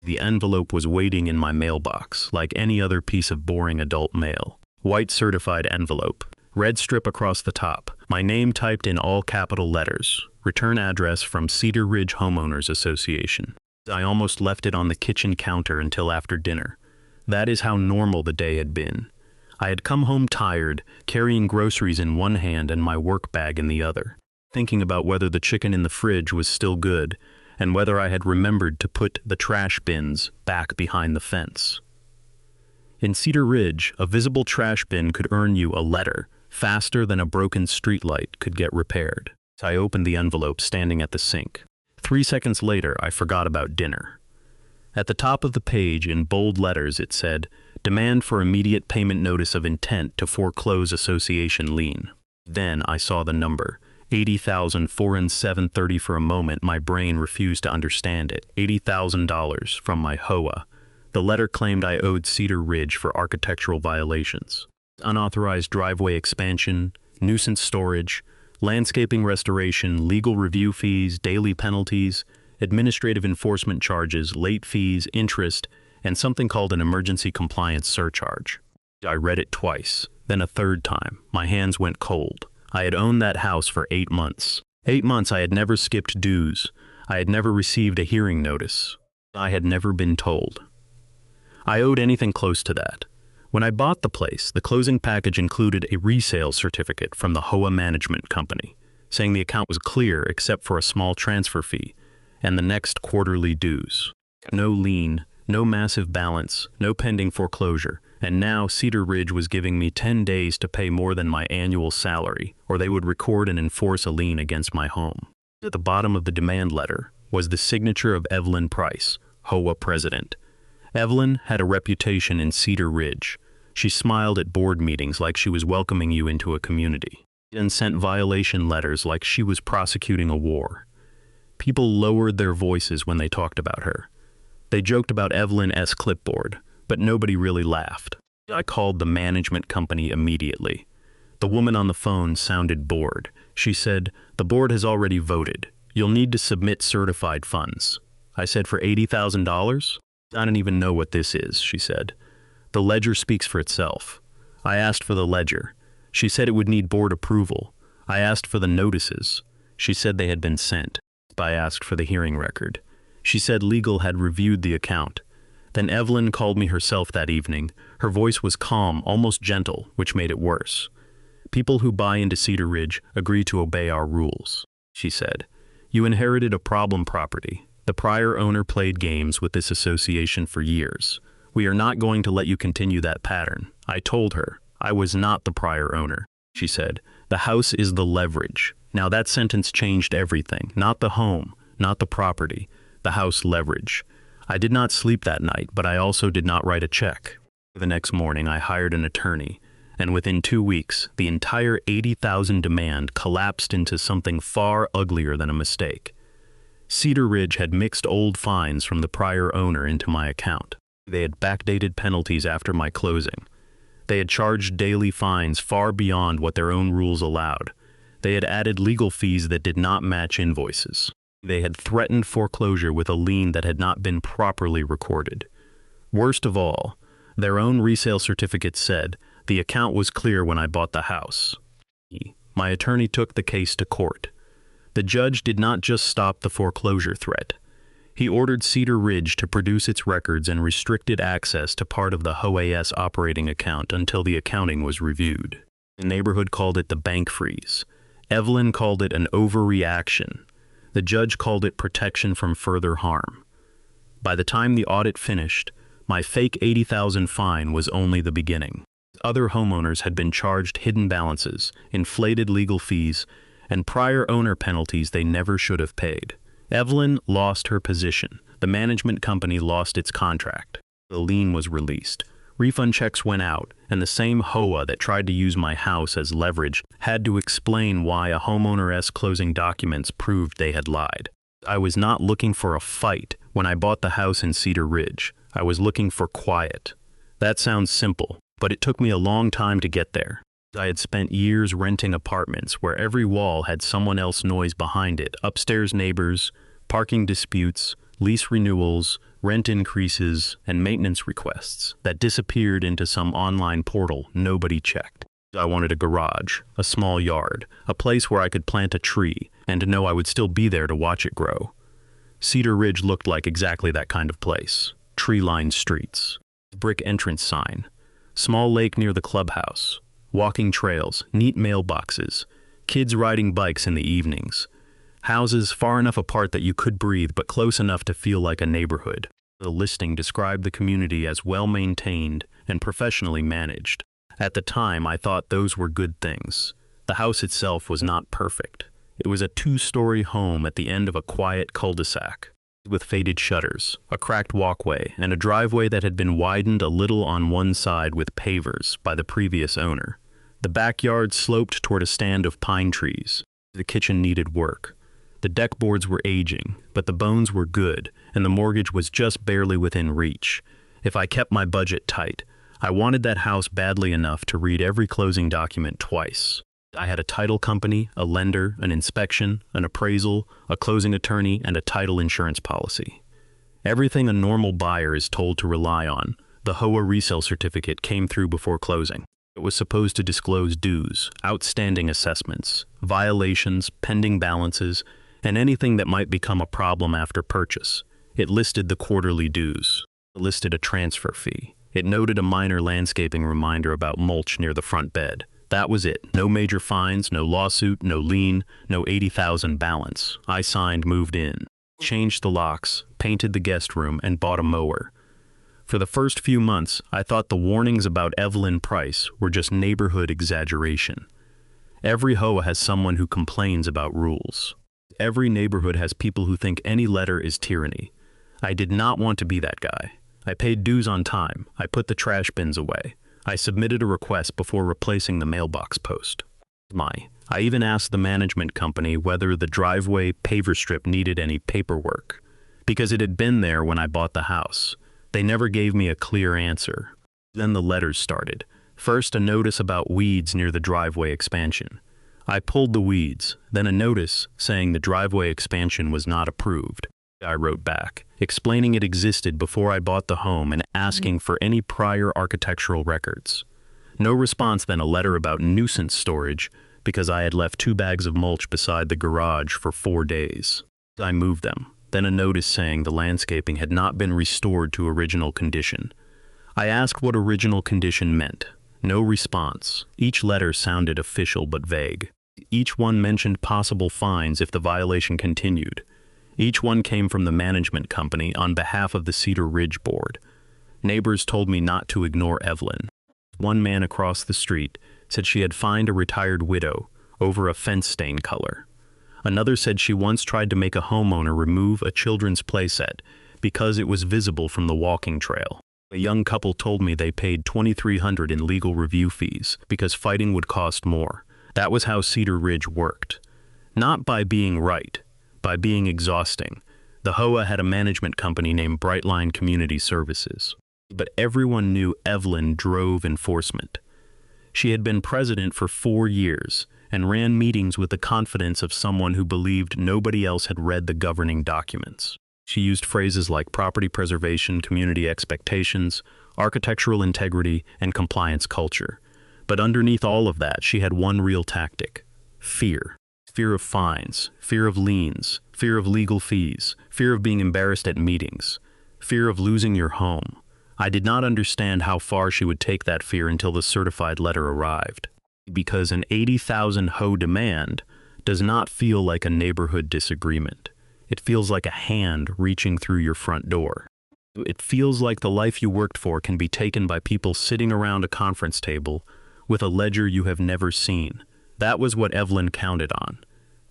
The envelope was waiting in my mailbox, like any other piece of boring adult mail. White certified envelope, red strip across the top, my name typed in all capital letters, return address from Cedar Ridge Homeowners Association. I almost left it on the kitchen counter until after dinner. That is how normal the day had been. I had come home tired, carrying groceries in one hand and my work bag in the other, thinking about whether the chicken in the fridge was still good and whether I had remembered to put the trash bins back behind the fence. In Cedar Ridge, a visible trash bin could earn you a letter faster than a broken streetlight could get repaired. I opened the envelope standing at the sink. 3 seconds later, I forgot about dinner. At the top of the page, in bold letters, it said, "Demand for immediate payment notice of intent to foreclose association lien." Then I saw the number, $80,407.30. For a moment, my brain refused to understand it. $80,000 from my HOA. The letter claimed I owed Cedar Ridge for architectural violations, unauthorized driveway expansion, nuisance storage, landscaping restoration, legal review fees, daily penalties, administrative enforcement charges, late fees, interest, and something called an emergency compliance surcharge. I read it twice, then a third time. My hands went cold. I had owned that house for 8 months. 8 months I had never skipped dues. I had never received a hearing notice. I had never been told. I owed anything close to that. When I bought the place, the closing package included a resale certificate from the HOA management company, saying the account was clear except for a small transfer fee and the next quarterly dues. No lien, no massive balance, no pending foreclosure, and now Cedar Ridge was giving me 10 days to pay more than my annual salary, or they would record and enforce a lien against my home. At the bottom of the demand letter was the signature of Evelyn Price, HOA president. Evelyn had a reputation in Cedar Ridge. She smiled at board meetings like she was welcoming you into a community, and sent violation letters like she was prosecuting a war. People lowered their voices when they talked about her. They joked about Evelyn's clipboard, but nobody really laughed. I called the management company immediately. The woman on the phone sounded bored. She said, "The board has already voted. You'll need to submit certified funds." I said, "For $80,000? I don't even know what this is," she said. "The ledger speaks for itself." I asked for the ledger. She said it would need board approval. I asked for the notices. She said they had been sent. I asked for the hearing record. She said legal had reviewed the account. Then Evelyn called me herself that evening. Her voice was calm, almost gentle, which made it worse. "People who buy into Cedar Ridge agree to obey our rules," she said. "You inherited a problem property. The prior owner played games with this association for years. We are not going to let you continue that pattern." I told her I was not the prior owner. She said, "The house is the leverage." Now that sentence changed everything. Not the home, not the property, the house leverage. I did not sleep that night, but I also did not write a check. The next morning I hired an attorney, and within 2 weeks, the entire $80,000 demand collapsed into something far uglier than a mistake. Cedar Ridge had mixed old fines from the prior owner into my account. They had backdated penalties after my closing. They had charged daily fines far beyond what their own rules allowed. They had added legal fees that did not match invoices. They had threatened foreclosure with a lien that had not been properly recorded. Worst of all, their own resale certificate said the account was clear when I bought the house. My attorney took the case to court. The judge did not just stop the foreclosure threat. He ordered Cedar Ridge to produce its records and restricted access to part of the HOA's operating account until the accounting was reviewed. The neighborhood called it the bank freeze. Evelyn called it an overreaction. The judge called it protection from further harm. By the time the audit finished, my fake $80,000 fine was only the beginning. Other homeowners had been charged hidden balances, inflated legal fees, and prior owner penalties they never should have paid. Evelyn lost her position. The management company lost its contract. The lien was released. Refund checks went out, and the same HOA that tried to use my house as leverage had to explain why a homeowner's closing documents proved they had lied. I was not looking for a fight when I bought the house in Cedar Ridge. I was looking for quiet. That sounds simple, but it took me a long time to get there. I had spent years renting apartments where every wall had someone else's noise behind it. Upstairs neighbors, parking disputes, lease renewals, rent increases, and maintenance requests that disappeared into some online portal nobody checked. I wanted a garage, a small yard, a place where I could plant a tree, and to know I would still be there to watch it grow. Cedar Ridge looked like exactly that kind of place. Tree-lined streets, brick entrance sign, small lake near the clubhouse, walking trails, neat mailboxes, kids riding bikes in the evenings, houses far enough apart that you could breathe but close enough to feel like a neighborhood. The listing described the community as well-maintained and professionally managed. At the time, I thought those were good things. The house itself was not perfect. It was a 2-story home at the end of a quiet cul-de-sac, with faded shutters, a cracked walkway, and a driveway that had been widened a little on one side with pavers by the previous owner. The backyard sloped toward a stand of pine trees. The kitchen needed work. The deck boards were aging, but the bones were good, and the mortgage was just barely within reach. If I kept my budget tight, I wanted that house badly enough to read every closing document twice. I had a title company, a lender, an inspection, an appraisal, a closing attorney, and a title insurance policy. Everything a normal buyer is told to rely on. The HOA resale certificate came through before closing. It was supposed to disclose dues, outstanding assessments, violations, pending balances, and anything that might become a problem after purchase. It listed the quarterly dues. It listed a transfer fee. It noted a minor landscaping reminder about mulch near the front bed. That was it. No major fines, no lawsuit, no lien, no $80,000 balance. I signed, moved in, changed the locks, painted the guest room, and bought a mower. For the first few months, I thought the warnings about Evelyn Price were just neighborhood exaggeration. Every HOA has someone who complains about rules. Every neighborhood has people who think any letter is tyranny. I did not want to be that guy. I paid dues on time. I put the trash bins away. I submitted a request before replacing the mailbox post. I even asked the management company whether the driveway paver strip needed any paperwork, because it had been there when I bought the house. They never gave me a clear answer. Then the letters started. First, a notice about weeds near the driveway expansion. I pulled the weeds, then a notice saying the driveway expansion was not approved. I wrote back, explaining it existed before I bought the home and asking for any prior architectural records. No response, then a letter about nuisance storage because I had left 2 bags of mulch beside the garage for 4 days. I moved them, then a notice saying the landscaping had not been restored to original condition. I asked what original condition meant. No response. Each letter sounded official but vague. Each one mentioned possible fines if the violation continued. Each one came from the management company on behalf of the Cedar Ridge board. Neighbors told me not to ignore Evelyn. One man across the street said she had fined a retired widow over a fence stain color. Another said she once tried to make a homeowner remove a children's playset because it was visible from the walking trail. A young couple told me they paid $2,300 in legal review fees because fighting would cost more. That was how Cedar Ridge worked. Not by being right, by being exhausting. The HOA had a management company named Brightline Community Services. But everyone knew Evelyn drove enforcement. She had been president for 4 years and ran meetings with the confidence of someone who believed nobody else had read the governing documents. She used phrases like property preservation, community expectations, architectural integrity, and compliance culture. But underneath all of that, she had one real tactic: fear. Fear of fines, fear of liens, fear of legal fees, fear of being embarrassed at meetings, fear of losing your home. I did not understand how far she would take that fear until the certified letter arrived. Because an $80,000 HOA demand does not feel like a neighborhood disagreement. It feels like a hand reaching through your front door. It feels like the life you worked for can be taken by people sitting around a conference table with a ledger you have never seen. That was what Evelyn counted on.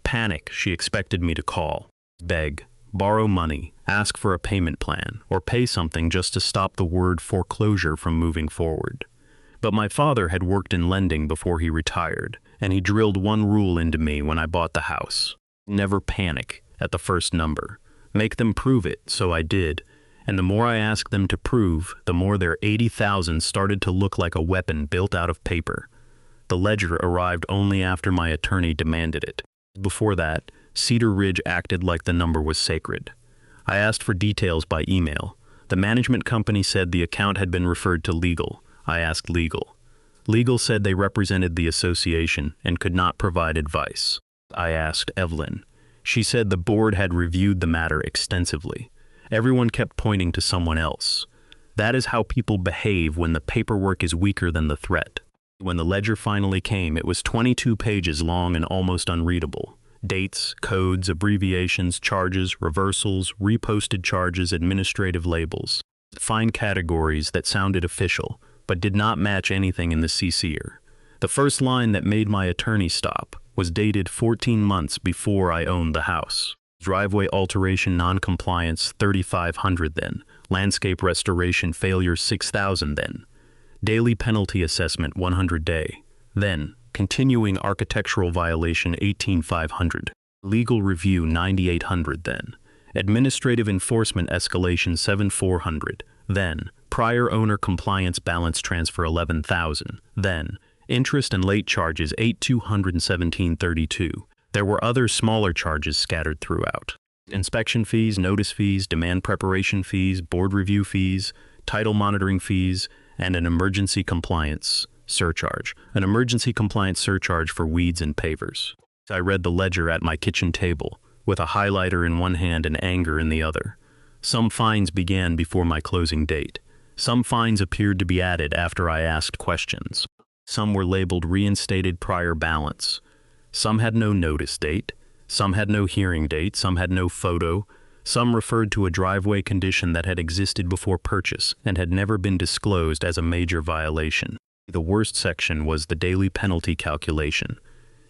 Panic, she expected me to call, beg, borrow money, ask for a payment plan, or pay something just to stop the word foreclosure from moving forward. But my father had worked in lending before he retired, and he drilled one rule into me when I bought the house. Never panic at the first number. Make them prove it, so I did. And the more I asked them to prove, the more their $80,000 started to look like a weapon built out of paper. The ledger arrived only after my attorney demanded it. Before that, Cedar Ridge acted like the number was sacred. I asked for details by email. The management company said the account had been referred to legal. I asked legal. Legal said they represented the association and could not provide advice. I asked Evelyn. She said the board had reviewed the matter extensively. Everyone kept pointing to someone else. That is how people behave when the paperwork is weaker than the threat. When the ledger finally came, it was 22 pages long and almost unreadable. Dates, codes, abbreviations, charges, reversals, reposted charges, administrative labels. Fine categories that sounded official, but did not match anything in the CC'er. The first line that made my attorney stop was dated 14 months before I owned the house. Driveway alteration non-compliance, $3,500 then. Landscape restoration failure, $6,000 then. Daily penalty assessment, 100 day. Then, continuing architectural violation, $18,500. Legal review, $9,800 then. Administrative enforcement escalation, $7,400. Then, prior owner compliance balance transfer, $11,000. Then, interest and late charges, $8,217.32. There were other smaller charges scattered throughout. Inspection fees, notice fees, demand preparation fees, board review fees, title monitoring fees, and an emergency compliance surcharge. An emergency compliance surcharge for weeds and pavers. I read the ledger at my kitchen table, with a highlighter in one hand and anger in the other. Some fines began before my closing date. Some fines appeared to be added after I asked questions. Some were labeled reinstated prior balance. Some had no notice date. Some had no hearing date. Some had no photo. Some referred to a driveway condition that had existed before purchase and had never been disclosed as a major violation. The worst section was the daily penalty calculation.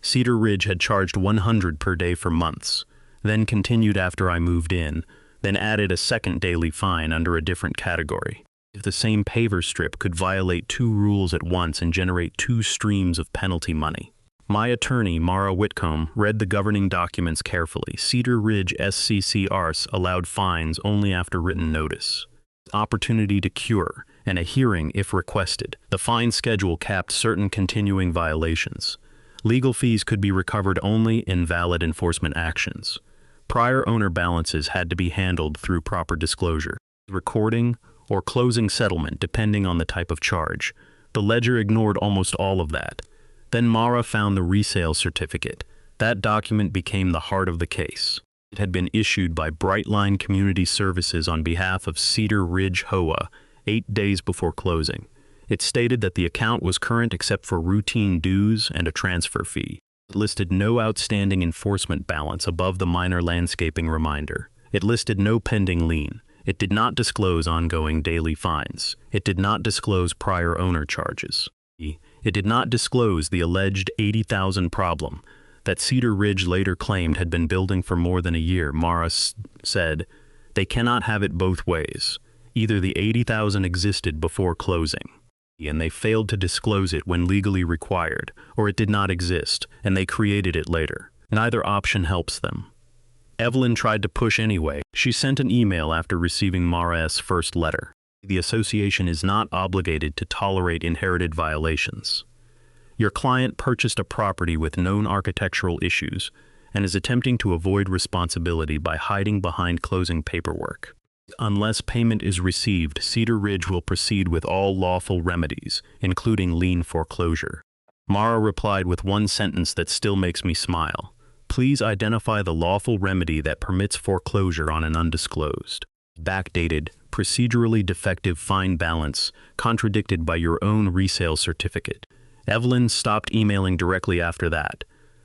Cedar Ridge had charged $100 per day for months, then continued after I moved in, then added a second daily fine under a different category. If the same paver strip could violate two rules at once and generate two streams of penalty money. My attorney, Mara Whitcomb, read the governing documents carefully. Cedar Ridge SCCRs allowed fines only after written notice, opportunity to cure, and a hearing if requested. The fine schedule capped certain continuing violations. Legal fees could be recovered only in valid enforcement actions. Prior owner balances had to be handled through proper disclosure, recording, or closing settlement depending on the type of charge. The ledger ignored almost all of that. Then Mara found the resale certificate. That document became the heart of the case. It had been issued by Brightline Community Services on behalf of Cedar Ridge HOA 8 days before closing. It stated that the account was current except for routine dues and a transfer fee. It listed no outstanding enforcement balance above the minor landscaping reminder. It listed no pending lien. It did not disclose ongoing daily fines. It did not disclose prior owner charges. It did not disclose the alleged $80,000 problem that Cedar Ridge later claimed had been building for more than a year. Mara said, "They cannot have it both ways. Either the $80,000 existed before closing, and they failed to disclose it when legally required, or it did not exist, and they created it later. Neither option helps them." Evelyn tried to push anyway. She sent an email after receiving Mara's first letter. The association is not obligated to tolerate inherited violations. Your client purchased a property with known architectural issues and is attempting to avoid responsibility by hiding behind closing paperwork. Unless payment is received, Cedar Ridge will proceed with all lawful remedies, including lien foreclosure. Mara replied with one sentence that still makes me smile. Please identify the lawful remedy that permits foreclosure on an undisclosed, backdated, procedurally defective fine balance contradicted by your own resale certificate. Evelyn stopped emailing directly after that,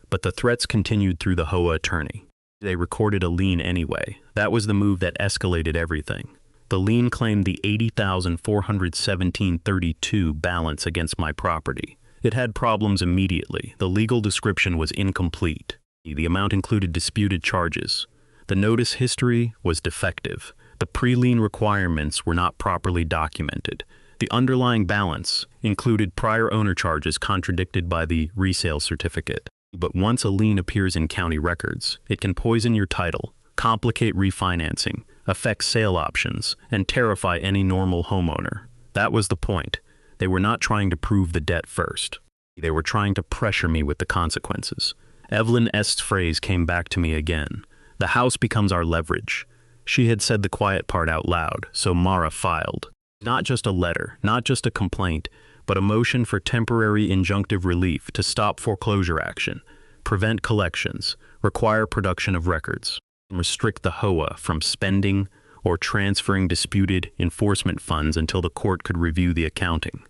but the threats continued through the HOA attorney. They recorded a lien anyway. That was the move that escalated everything. The lien claimed the $80,417.32 balance against my property. It had problems immediately. The legal description was incomplete. The amount included disputed charges. The notice history was defective. The pre-lien requirements were not properly documented. The underlying balance included prior owner charges contradicted by the resale certificate. But once a lien appears in county records, it can poison your title, complicate refinancing, affect sale options, and terrify any normal homeowner. That was the point. They were not trying to prove the debt first. They were trying to pressure me with the consequences. Evelyn Est's phrase came back to me again. The house becomes our leverage. She had said the quiet part out loud, so Mara filed. Not just a letter, not just a complaint, but a motion for temporary injunctive relief to stop foreclosure action, prevent collections, require production of records, and restrict the HOA from spending or transferring disputed enforcement funds until the court could review the accounting.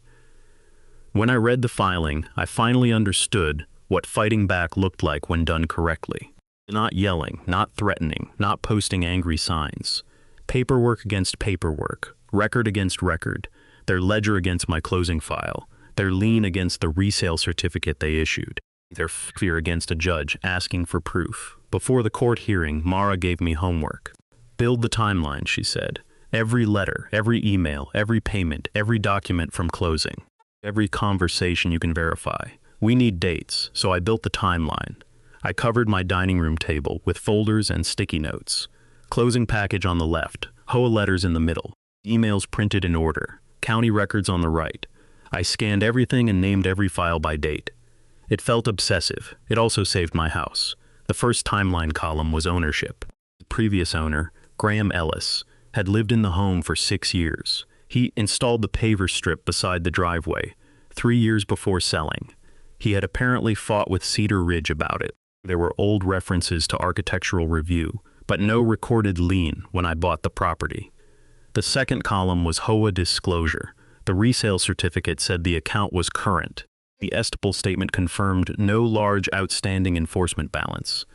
When I read the filing, I finally understood what fighting back looked like when done correctly. Not yelling, not threatening, not posting angry signs. Paperwork against paperwork, record against record, their ledger against my closing file, their lien against the resale certificate they issued, their fear against a judge asking for proof. Before the court hearing, Mara gave me homework. Build the timeline, she said. Every letter, every email, every payment, every document from closing, every conversation you can verify. We need dates, so I built the timeline. I covered my dining room table with folders and sticky notes. Closing package on the left, HOA letters in the middle, emails printed in order, county records on the right. I scanned everything and named every file by date. It felt obsessive. It also saved my house. The first timeline column was ownership. The previous owner, Graham Ellis, had lived in the home for 6 years. He installed the paver strip beside the driveway 3 years before selling. He had apparently fought with Cedar Ridge about it. There were old references to architectural review, but no recorded lien when I bought the property. The second column was HOA disclosure. The resale certificate said the account was current. The estable statement confirmed no large outstanding enforcement balance.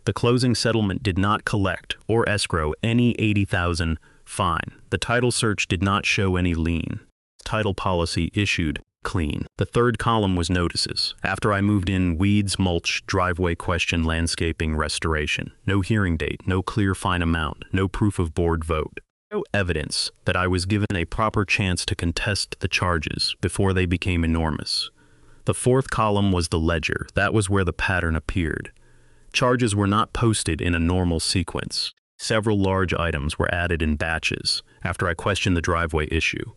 The closing settlement did not collect or escrow any $80,000 fine. The title search did not show any lien. Title policy issued clean. The third column was notices. After I moved in, weeds, mulch, driveway question, landscaping, restoration. No hearing date, no clear fine amount, no proof of board vote. No evidence that I was given a proper chance to contest the charges before they became enormous. The fourth column was the ledger. That was where the pattern appeared. Charges were not posted in a normal sequence. Several large items were added in batches after I questioned the driveway issue.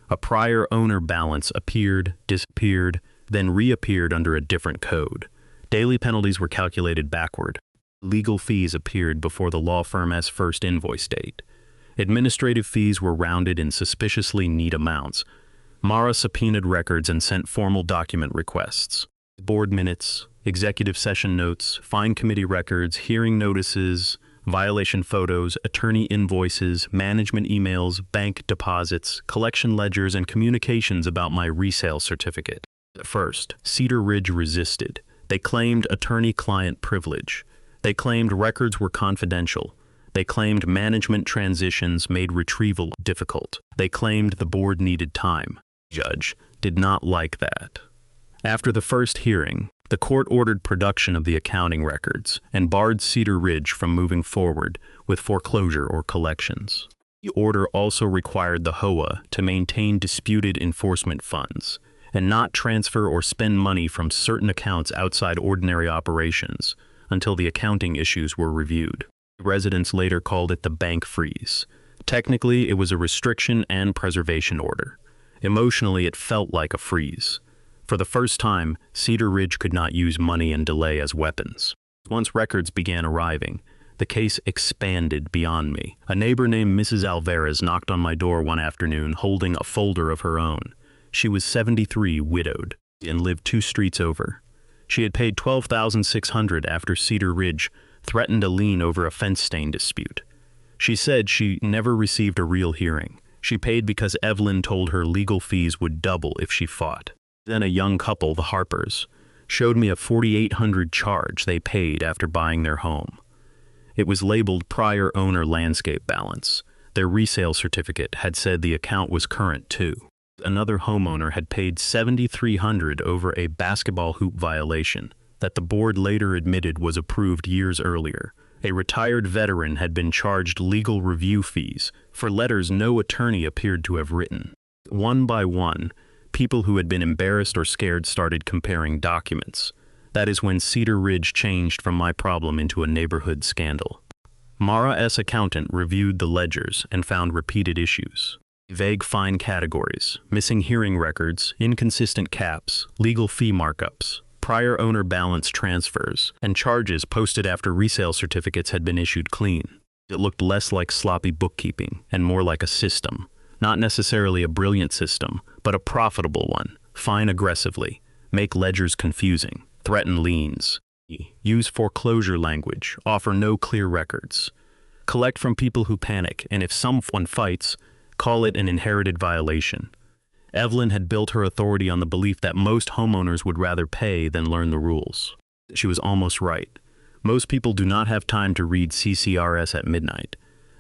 A prior owner balance appeared, disappeared, then reappeared under a different code. Daily penalties were calculated backward. Legal fees appeared before the law firm's first invoice date. Administrative fees were rounded in suspiciously neat amounts. Mara subpoenaed records and sent formal document requests. Board minutes, executive session notes, fine committee records, hearing notices, violation photos, attorney invoices, management emails, bank deposits, collection ledgers, and communications about my resale certificate. At first, Cedar Ridge resisted. They claimed attorney-client privilege. They claimed records were confidential. They claimed management transitions made retrieval difficult. They claimed the board needed time. The judge did not like that. After the first hearing, the court ordered production of the accounting records and barred Cedar Ridge from moving forward with foreclosure or collections. The order also required the HOA to maintain disputed enforcement funds and not transfer or spend money from certain accounts outside ordinary operations until the accounting issues were reviewed. Residents later called it the bank freeze. Technically, it was a restriction and preservation order. Emotionally, it felt like a freeze. For the first time, Cedar Ridge could not use money and delay as weapons. Once records began arriving, the case expanded beyond me. A neighbor named Mrs. Alvarez knocked on my door one afternoon holding a folder of her own. She was 73, widowed, and lived 2 streets over. She had paid $12,600 after Cedar Ridge threatened a lien over a fence stain dispute. She said she never received a real hearing. She paid because Evelyn told her legal fees would double if she fought. Then a young couple, the Harpers, showed me a $4,800 charge they paid after buying their home. It was labeled prior owner landscape balance. Their resale certificate had said the account was current too. Another homeowner had paid $7,300 over a basketball hoop violation that the board later admitted was approved years earlier. A retired veteran had been charged legal review fees for letters no attorney appeared to have written. One by one, people who had been embarrassed or scared started comparing documents. That is when Cedar Ridge changed from my problem into a neighborhood scandal. Mara's accountant reviewed the ledgers and found repeated issues. Vague fine categories, missing hearing records, inconsistent caps, legal fee markups, prior owner balance transfers, and charges posted after resale certificates had been issued clean. It looked less like sloppy bookkeeping and more like a system. Not necessarily a brilliant system, but a profitable one. Fine aggressively, make ledgers confusing, threaten liens, use foreclosure language, offer no clear records, collect from people who panic, and if someone fights, call it an inherited violation. Evelyn had built her authority on the belief that most homeowners would rather pay than learn the rules. She was almost right. Most people do not have time to read CCRS at midnight.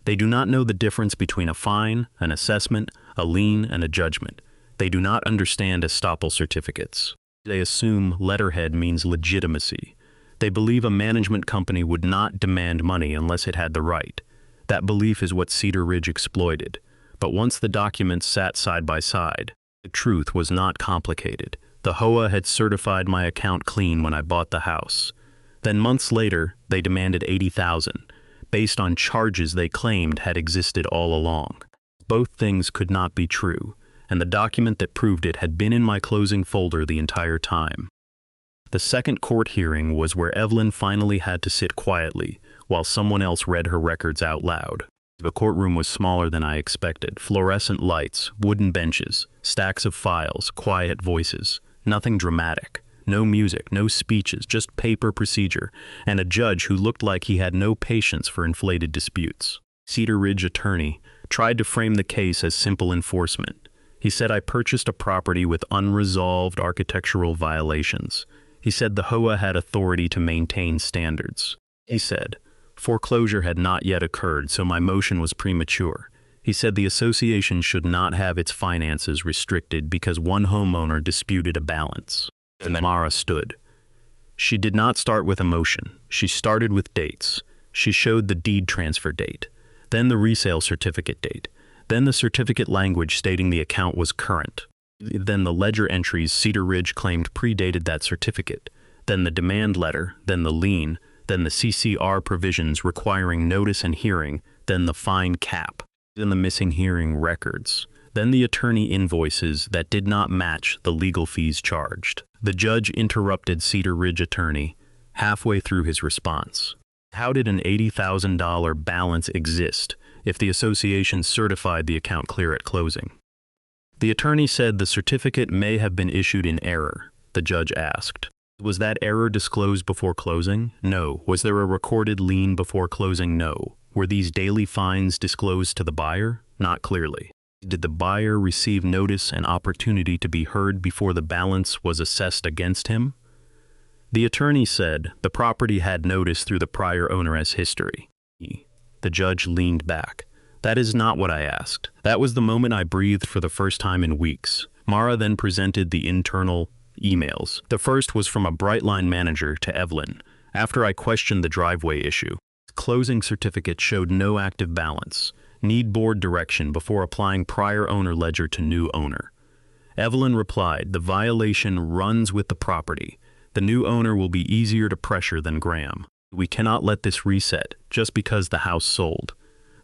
They do not know the difference between a fine, an assessment, a lien, and a judgment. They do not understand estoppel certificates. They assume letterhead means legitimacy. They believe a management company would not demand money unless it had the right. That belief is what Cedar Ridge exploited. But once the documents sat side by side, the truth was not complicated. The HOA had certified my account clean when I bought the house. Then months later, they demanded $80,000, based on charges they claimed had existed all along. Both things could not be true, and the document that proved it had been in my closing folder the entire time. The second court hearing was where Evelyn finally had to sit quietly while someone else read her records out loud. The courtroom was smaller than I expected. Fluorescent lights, wooden benches, stacks of files, quiet voices. Nothing dramatic. No music, no speeches, just paper procedure, and a judge who looked like he had no patience for inflated disputes. Cedar Ridge attorney tried to frame the case as simple enforcement. He said I purchased a property with unresolved architectural violations. He said the HOA had authority to maintain standards. He said foreclosure had not yet occurred, so my motion was premature. He said the association should not have its finances restricted because one homeowner disputed a balance. And then Mara stood. She did not start with emotion. She started with dates. She showed the deed transfer date, then the resale certificate date, then the certificate language stating the account was current, then the ledger entries Cedar Ridge claimed predated that certificate, then the demand letter, then the lien, then the CCR provisions requiring notice and hearing, then the fine cap, then the missing hearing records, then the attorney invoices that did not match the legal fees charged. The judge interrupted Cedar Ridge attorney halfway through his response. How did an $80,000 balance exist if the association certified the account clear at closing? The attorney said the certificate may have been issued in error, the judge asked. Was that error disclosed before closing? No. Was there a recorded lien before closing? No. Were these daily fines disclosed to the buyer? Not clearly. Did the buyer receive notice and opportunity to be heard before the balance was assessed against him? The attorney said the property had notice through the prior owner's history. The judge leaned back. That is not what I asked. That was the moment I breathed for the first time in weeks. Mara then presented the internal emails. The first was from a Brightline manager to Evelyn, after I questioned the driveway issue. Closing certificate showed no active balance. Need board direction before applying prior owner ledger to new owner. Evelyn replied, the violation runs with the property. The new owner will be easier to pressure than Graham. We cannot let this reset just because the house sold.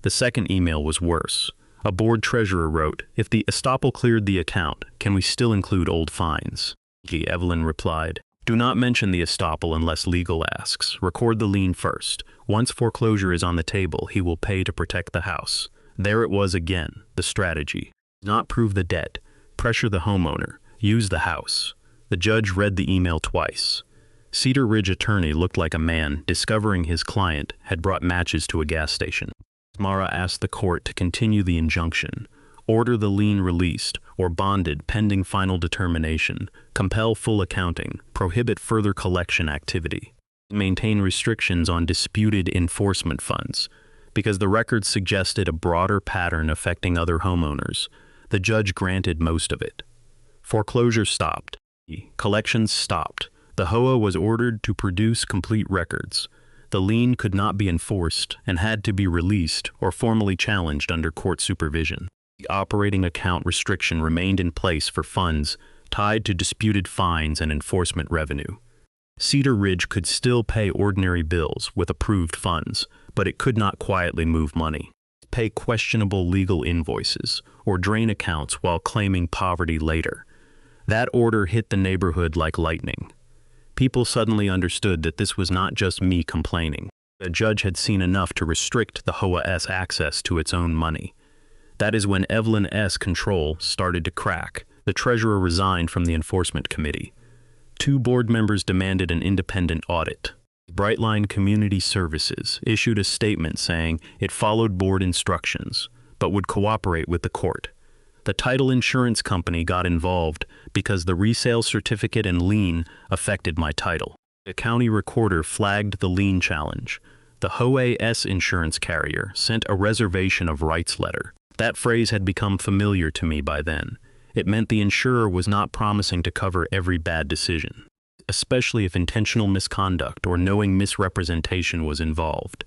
The second email was worse. A board treasurer wrote, if the estoppel cleared the account, can we still include old fines? Evelyn replied, do not mention the estoppel unless legal asks. Record the lien first. Once foreclosure is on the table, he will pay to protect the house. There it was again, the strategy. Not prove the debt. Pressure the homeowner. Use the house. The judge read the email twice. Cedar Ridge attorney looked like a man discovering his client had brought matches to a gas station. Mara asked the court to continue the injunction. Order the lien released or bonded pending final determination. Compel full accounting. Prohibit further collection activity. Maintain restrictions on disputed enforcement funds. Because the records suggested a broader pattern affecting other homeowners, the judge granted most of it. Foreclosure stopped. Collections stopped. The HOA was ordered to produce complete records. The lien could not be enforced and had to be released or formally challenged under court supervision. The operating account restriction remained in place for funds tied to disputed fines and enforcement revenue. Cedar Ridge could still pay ordinary bills with approved funds, but it could not quietly move money, pay questionable legal invoices, or drain accounts while claiming poverty later. That order hit the neighborhood like lightning. People suddenly understood that this was not just me complaining. A judge had seen enough to restrict the HOA's access to its own money. That is when Evelyn S. control started to crack. The treasurer resigned from the enforcement committee. 2 board members demanded an independent audit. Brightline Community Services issued a statement saying it followed board instructions, but would cooperate with the court. The title insurance company got involved because the resale certificate and lien affected my title. The county recorder flagged the lien challenge. The HOA's insurance carrier sent a reservation of rights letter. That phrase had become familiar to me by then. It meant the insurer was not promising to cover every bad decision, especially if intentional misconduct or knowing misrepresentation was involved.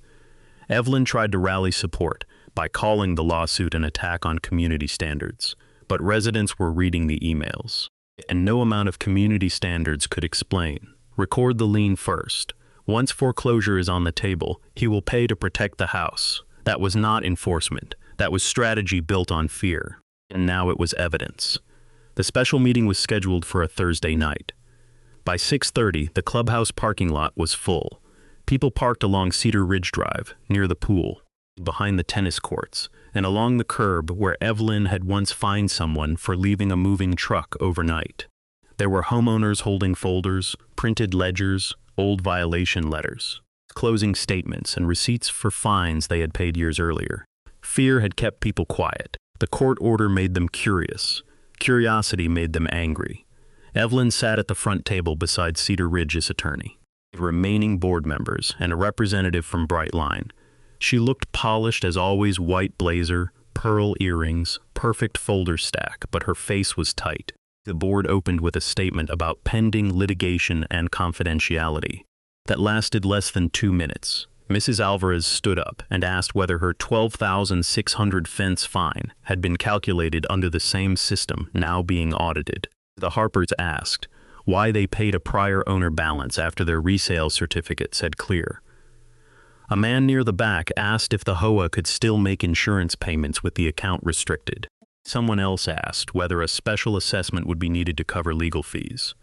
Evelyn tried to rally support by calling the lawsuit an attack on community standards, but residents were reading the emails, and no amount of community standards could explain. Record the lien first. Once foreclosure is on the table, he will pay to protect the house. That was not enforcement. That was strategy built on fear. And now it was evidence. The special meeting was scheduled for a Thursday night. By 6:30, the clubhouse parking lot was full. People parked along Cedar Ridge Drive, near the pool, behind the tennis courts, and along the curb where Evelyn had once fined someone for leaving a moving truck overnight. There were homeowners holding folders, printed ledgers, old violation letters, closing statements, and receipts for fines they had paid years earlier. Fear had kept people quiet. The court order made them curious. Curiosity made them angry. Evelyn sat at the front table beside Cedar Ridge's attorney, remaining board members, and a representative from Brightline. She looked polished as always, white blazer, pearl earrings, perfect folder stack, but her face was tight. The board opened with a statement about pending litigation and confidentiality that lasted less than 2 minutes. Mrs. Alvarez stood up and asked whether her $12,600 fence fine had been calculated under the same system now being audited. The Harpers asked why they paid a prior owner balance after their resale certificate said clear. A man near the back asked if the HOA could still make insurance payments with the account restricted. Someone else asked whether a special assessment would be needed to cover legal fees.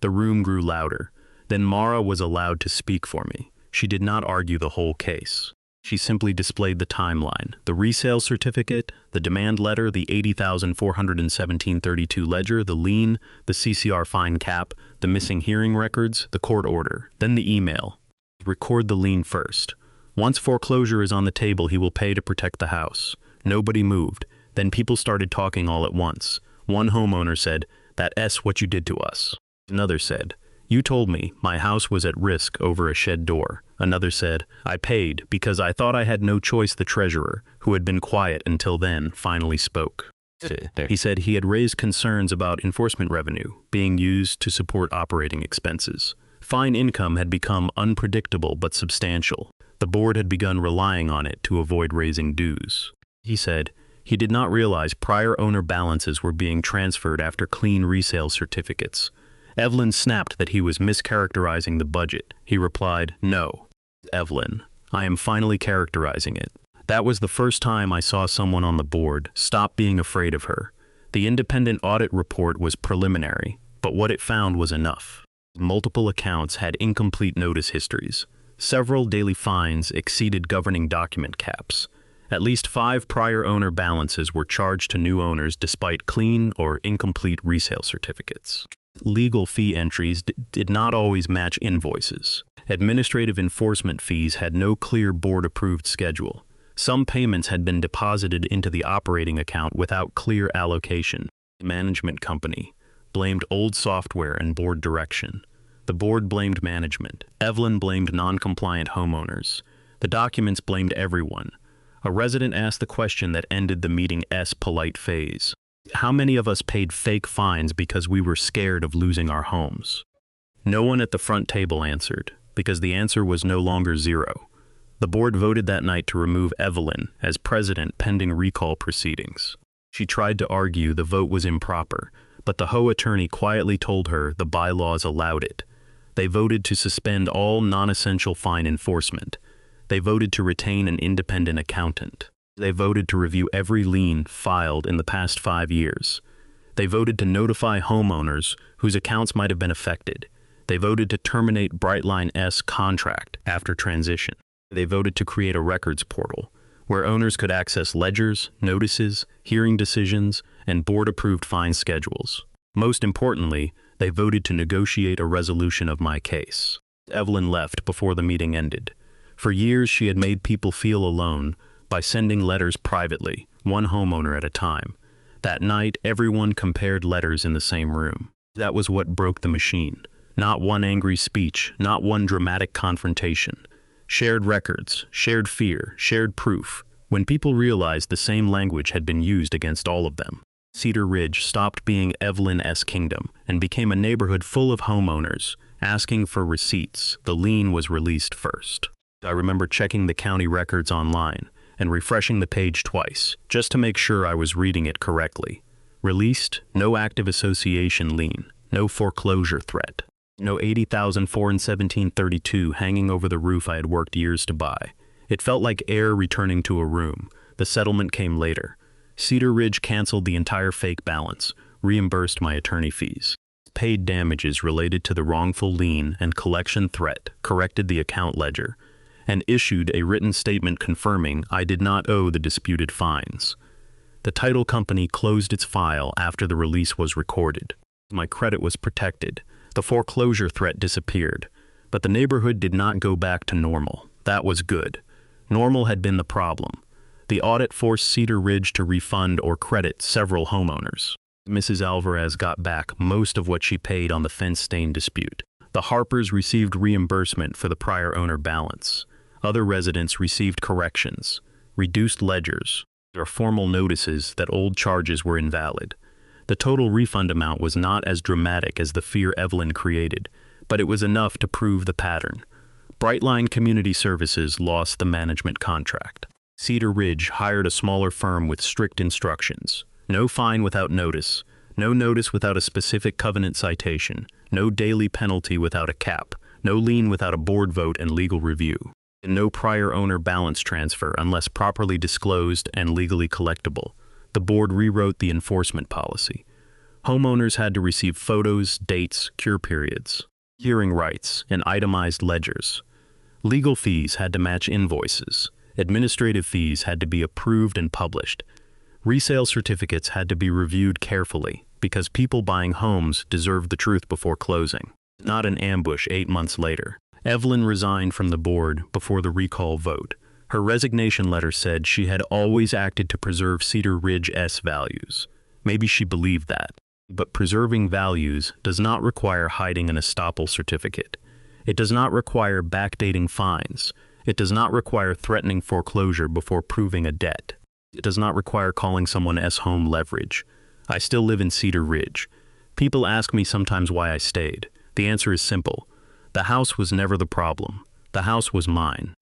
The room grew louder. Then Mara was allowed to speak for me. She did not argue the whole case. She simply displayed the timeline, the resale certificate, the demand letter, the $80,417.32 ledger, the lien, the CCR fine cap, the missing hearing records, the court order, then the email. Record the lien first. Once foreclosure is on the table, he will pay to protect the house. Nobody moved. Then people started talking all at once. One homeowner said, "That's what you did to us." Another said, "You told me my house was at risk over a shed door." Another said, "I paid because I thought I had no choice." The treasurer, who had been quiet until then, finally spoke. He said he had raised concerns about enforcement revenue being used to support operating expenses. Fine income had become unpredictable but substantial. The board had begun relying on it to avoid raising dues. He said he did not realize prior owner balances were being transferred after clean resale certificates. Evelyn snapped that he was mischaracterizing the budget. He replied, "No, Evelyn, I am finally characterizing it." That was the first time I saw someone on the board stop being afraid of her. The independent audit report was preliminary, but what it found was enough. Multiple accounts had incomplete notice histories. Several daily fines exceeded governing document caps. At least 5 prior owner balances were charged to new owners despite clean or incomplete resale certificates. Legal fee entries did not always match invoices. Administrative enforcement fees had no clear board-approved schedule. Some payments had been deposited into the operating account without clear allocation. The management company blamed old software and board direction. The board blamed management. Evelyn blamed non-compliant homeowners. The documents blamed everyone. A resident asked the question that ended the meeting's polite phase. How many of us paid fake fines because we were scared of losing our homes? No one at the front table answered, because the answer was no longer 0. The board voted that night to remove Evelyn as president pending recall proceedings. She tried to argue the vote was improper, but the HOA attorney quietly told her the bylaws allowed it. They voted to suspend all non-essential fine enforcement. They voted to retain an independent accountant. They voted to review every lien filed in the past 5 years. They voted to notify homeowners whose accounts might have been affected. They voted to terminate Brightline's contract after transition. They voted to create a records portal where owners could access ledgers, notices, hearing decisions, and board-approved fine schedules. Most importantly, they voted to negotiate a resolution of my case. Evelyn left before the meeting ended. For years, she had made people feel alone by sending letters privately, one homeowner at a time. That night, everyone compared letters in the same room. That was what broke the machine. Not one angry speech, not one dramatic confrontation. Shared records, shared fear, shared proof. When people realized the same language had been used against all of them, Cedar Ridge stopped being Evelyn's kingdom and became a neighborhood full of homeowners asking for receipts. The lien was released first. I remember checking the county records online and refreshing the page twice, just to make sure I was reading it correctly. Released, no active association lien, no foreclosure threat, no $80,417.32 hanging over the roof I had worked years to buy. It felt like air returning to a room. The settlement came later. Cedar Ridge canceled the entire fake balance, reimbursed my attorney fees, paid damages related to the wrongful lien and collection threat, corrected the account ledger, and issued a written statement confirming I did not owe the disputed fines. The title company closed its file after the release was recorded. My credit was protected. The foreclosure threat disappeared, but the neighborhood did not go back to normal. That was good. Normal had been the problem. The audit forced Cedar Ridge to refund or credit several homeowners. Mrs. Alvarez got back most of what she paid on the fence stain dispute. The Harpers received reimbursement for the prior owner balance. Other residents received corrections, reduced ledgers, or formal notices that old charges were invalid. The total refund amount was not as dramatic as the fear Evelyn created, but it was enough to prove the pattern. Brightline Community Services lost the management contract. Cedar Ridge hired a smaller firm with strict instructions. No fine without notice, no notice without a specific covenant citation, no daily penalty without a cap, no lien without a board vote and legal review, and no prior owner balance transfer unless properly disclosed and legally collectible. The board rewrote the enforcement policy. Homeowners had to receive photos, dates, cure periods, hearing rights, and itemized ledgers. Legal fees had to match invoices. Administrative fees had to be approved and published. Resale certificates had to be reviewed carefully because people buying homes deserved the truth before closing. Not an ambush 8 months later. Evelyn resigned from the board before the recall vote. Her resignation letter said she had always acted to preserve Cedar Ridge's values. Maybe she believed that. But preserving values does not require hiding an estoppel certificate. It does not require backdating fines. It does not require threatening foreclosure before proving a debt. It does not require calling someone's home leverage. I still live in Cedar Ridge. People ask me sometimes why I stayed. The answer is simple. The house was never the problem. The house was mine.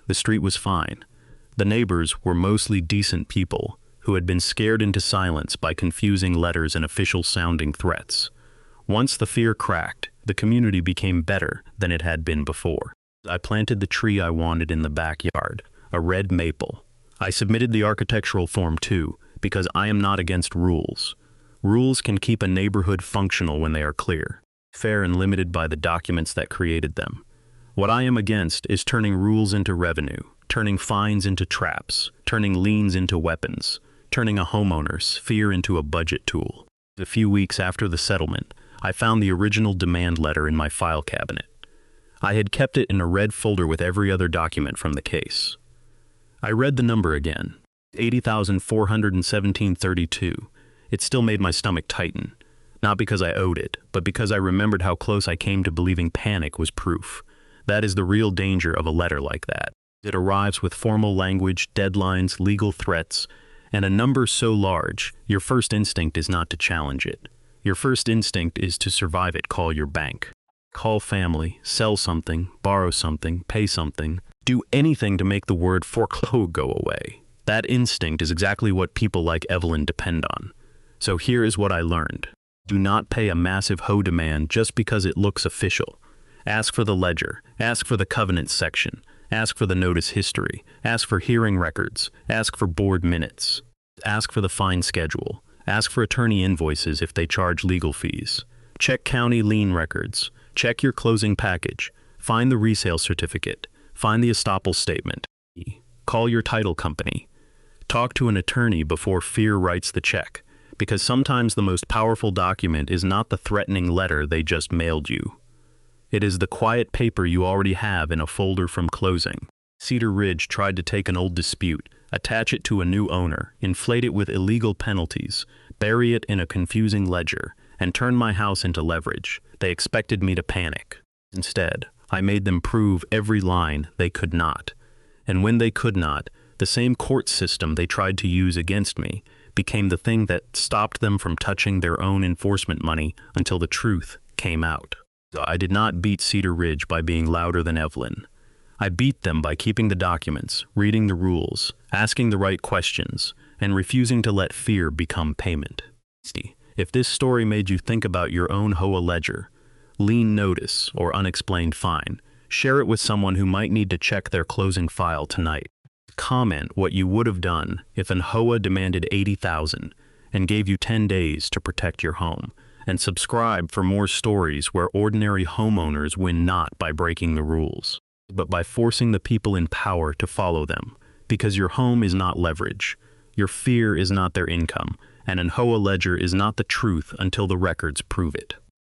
The street was fine. The neighbors were mostly decent people who had been scared into silence by confusing letters and official-sounding threats. Once the fear cracked, the community became better than it had been before. I planted the tree I wanted in the backyard, a red maple. I submitted the architectural form too, because I am not against rules. Rules can keep a neighborhood functional when they are clear, fair and limited by the documents that created them. What I am against is turning rules into revenue, turning fines into traps, turning liens into weapons, turning a homeowner's fear into a budget tool. A few weeks after the settlement, I found the original demand letter in my file cabinet. I had kept it in a red folder with every other document from the case. I read the number again, $80,417.32. It still made my stomach tighten, not because I owed it, but because I remembered how close I came to believing panic was proof. That is the real danger of a letter like that. It arrives with formal language, deadlines, legal threats, and a number so large, your first instinct is not to challenge it. Your first instinct is to survive it. Call your bank. Call family, sell something, borrow something, pay something, do anything to make the word foreclose go away. That instinct is exactly what people like Evelyn depend on. So here is what I learned. Do not pay a massive HOA demand just because it looks official. Ask for the ledger, ask for the covenant section, ask for the notice history, ask for hearing records, ask for board minutes, ask for the fine schedule, ask for attorney invoices if they charge legal fees. Check county lien records. Check your closing package. Find the resale certificate. Find the estoppel statement. Call your title company. Talk to an attorney before fear writes the check, because sometimes the most powerful document is not the threatening letter they just mailed you. It is the quiet paper you already have in a folder from closing. Cedar Ridge tried to take an old dispute, attach it to a new owner, inflate it with illegal penalties, bury it in a confusing ledger, and turn my house into leverage. They expected me to panic. Instead, I made them prove every line they could not. And when they could not, the same court system they tried to use against me became the thing that stopped them from touching their own enforcement money until the truth came out. I did not beat Cedar Ridge by being louder than Evelyn. I beat them by keeping the documents, reading the rules, asking the right questions, and refusing to let fear become payment. If this story made you think about your own HOA ledger, lien notice, or unexplained fine, share it with someone who might need to check their closing file tonight. Comment what you would have done if an HOA demanded $80,000 and gave you 10 days to protect your home. And subscribe for more stories where ordinary homeowners win not by breaking the rules, but by forcing the people in power to follow them. Because your home is not leverage, your fear is not their income, and an HOA ledger is not the truth until the records prove it.